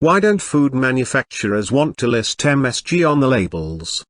Why don't food manufacturers want to list MSG on the labels?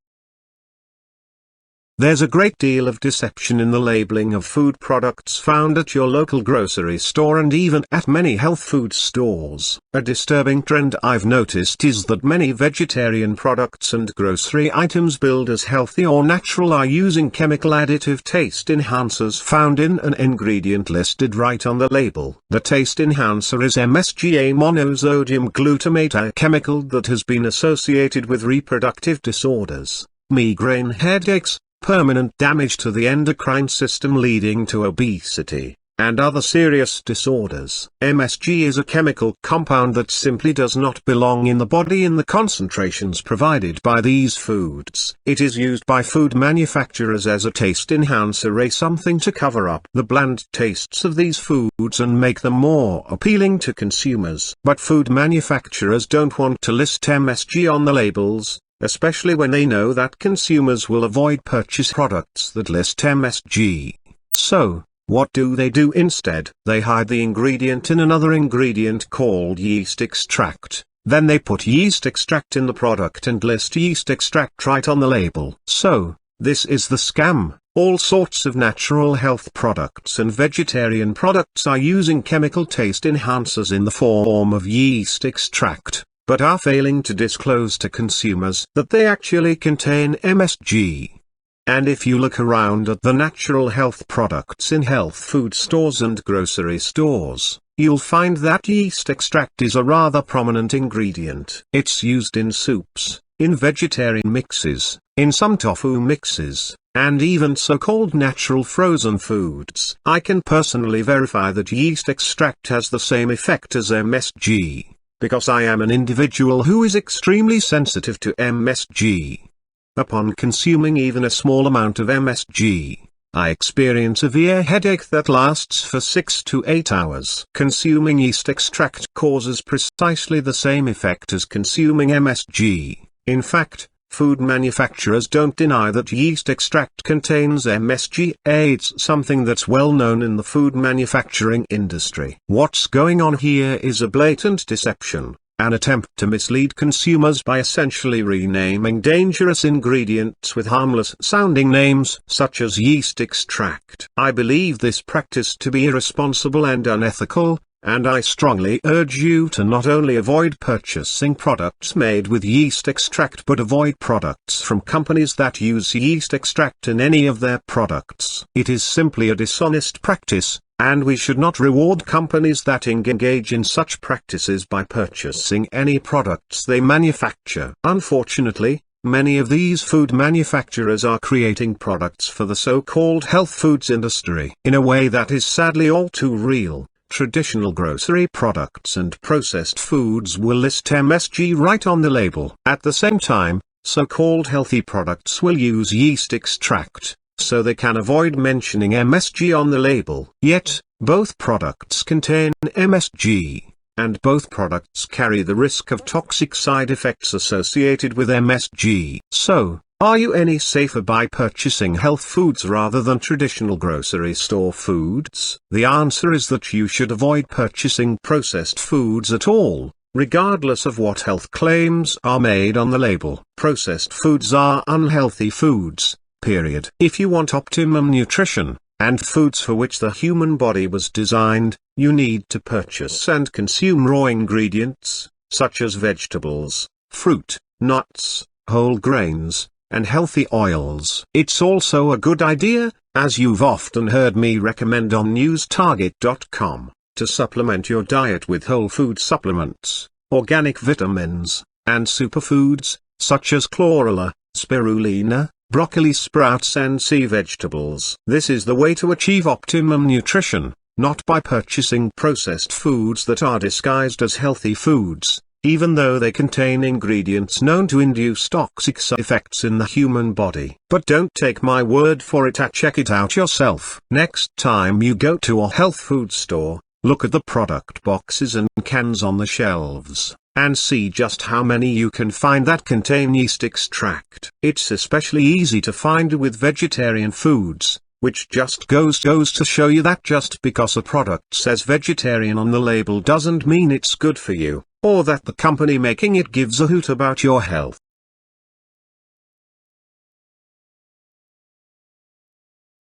There's a great deal of deception in the labeling of food products found at your local grocery store and even at many health food stores. A disturbing trend I've noticed is that many vegetarian products and grocery items billed as healthy or natural are using chemical additive taste enhancers found in an ingredient listed right on the label. The taste enhancer is MSG, a monosodium glutamate, a chemical that has been associated with reproductive disorders, migraine headaches, permanent damage to the endocrine system leading to obesity, and other serious disorders. MSG is a chemical compound that simply does not belong in the body in the concentrations provided by these foods. It is used by food manufacturers as a taste enhancer, something to cover up the bland tastes of these foods and make them more appealing to consumers. But food manufacturers don't want to list MSG on the labels, especially when they know that consumers will avoid purchase products that list MSG. So, what do they do instead? They hide the ingredient in another ingredient called yeast extract. Then they put yeast extract in the product and list yeast extract right on the label. So, this is the scam. All sorts of natural health products and vegetarian products are using chemical taste enhancers in the form of yeast extract, but are failing to disclose to consumers that they actually contain MSG. And if you look around at the natural health products in health food stores and grocery stores, you'll find that yeast extract is a rather prominent ingredient. It's used in soups, in vegetarian mixes, in some tofu mixes, and even so-called natural frozen foods. I can personally verify that yeast extract has the same effect as MSG, because I am an individual who is extremely sensitive to MSG. Upon consuming even a small amount of MSG, I experience a severe headache that lasts for 6 to 8 hours. Consuming yeast extract causes precisely the same effect as consuming MSG. In fact, food manufacturers don't deny that yeast extract contains MSG. It's something that's well known in the food manufacturing industry. What's going on here is a blatant deception, an attempt to mislead consumers by essentially renaming dangerous ingredients with harmless-sounding names such as yeast extract. I believe this practice to be irresponsible and unethical, and I strongly urge you to not only avoid purchasing products made with yeast extract but avoid products from companies that use yeast extract in any of their products. It is simply a dishonest practice, and we should not reward companies that engage in such practices by purchasing any products they manufacture. Unfortunately, many of these food manufacturers are creating products for the so-called health foods industry in a way that is sadly all too real. Traditional grocery products and processed foods will list MSG right on the label. At the same time, so-called healthy products will use yeast extract, so they can avoid mentioning MSG on the label. Yet, both products contain MSG, and both products carry the risk of toxic side effects associated with MSG. So, are you any safer by purchasing health foods rather than traditional grocery store foods? The answer is that you should avoid purchasing processed foods at all, regardless of what health claims are made on the label. Processed foods are unhealthy foods, period. If you want optimum nutrition, and foods for which the human body was designed, you need to purchase and consume raw ingredients, such as vegetables, fruit, nuts, whole grains, and healthy oils. It's also a good idea, as you've often heard me recommend on newstarget.com, to supplement your diet with whole food supplements, organic vitamins, and superfoods, such as chlorella, spirulina, broccoli sprouts and sea vegetables. This is the way to achieve optimum nutrition, not by purchasing processed foods that are disguised as healthy foods, even though they contain ingredients known to induce toxic side effects in the human body. But don't take my word for it, check it out yourself. Next time you go to a health food store, look at the product boxes and cans on the shelves, and see just how many you can find that contain yeast extract. It's especially easy to find with vegetarian foods, which just goes to show you that just because a product says vegetarian on the label doesn't mean it's good for you. or that the company making it gives a hoot about your health.